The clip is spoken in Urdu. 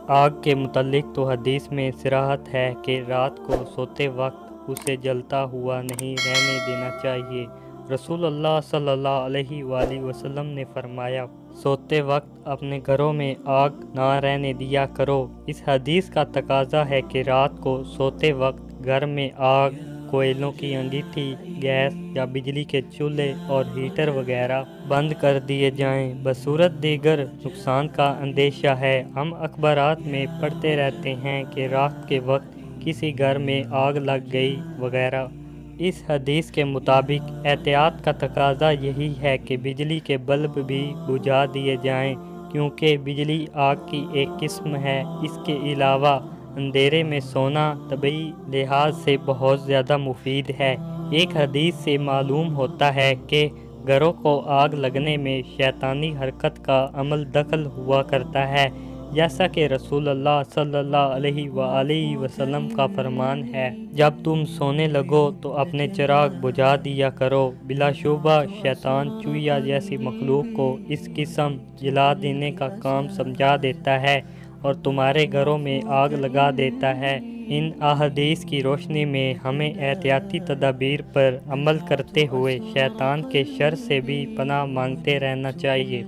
آگ کے متعلق تو حدیث میں صراحت ہے کہ رات کو سوتے وقت اسے جلتا ہوا نہیں رہنے دینا چاہیے۔ رسول اللہ صلی اللہ علیہ وآلہ وسلم نے فرمایا، سوتے وقت اپنے گھروں میں آگ نہ رہنے دیا کرو۔ اس حدیث کا تقاضا ہے کہ رات کو سوتے وقت گھر میں آگ، کوئلوں کی انگیٹھی، گیس یا بجلی کے چولہے اور ہیٹر وغیرہ بند کر دیے جائیں بصورت دیگر نقصان کا اندیشہ ہے۔ ہم اخبارات میں پڑھتے رہتے ہیں کہ رات کے وقت کسی گھر میں آگ لگ گئی وغیرہ۔ اس حدیث کے مطابق احتیاط کا تقاضا یہی ہے کہ بجلی کے بلب بھی بجھا دیے جائیں، کیونکہ بجلی آگ کی ایک قسم ہے۔ اس کے علاوہ اندھیرے میں سونا طبی لحاظ سے بہت زیادہ مفید ہے۔ ایک حدیث سے معلوم ہوتا ہے کہ گھروں کو آگ لگنے میں شیطانی حرکت کا عمل دخل ہوا کرتا ہے، جیسا کہ رسول اللہ صلی اللہ علیہ وآلہ وسلم کا فرمان ہے، جب تم سونے لگو تو اپنے چراغ بجھا دیا کرو۔ بلا شبہ شیطان چوہیا جیسی مخلوق کو اس قسم جلا دینے کا کام سمجھا دیتا ہے اور تمہارے گھروں میں آگ لگا دیتا ہے۔ ان احادیث کی روشنی میں ہمیں احتیاطی تدابیر پر عمل کرتے ہوئے شیطان کے شر سے بھی پناہ مانگتے رہنا چاہیے۔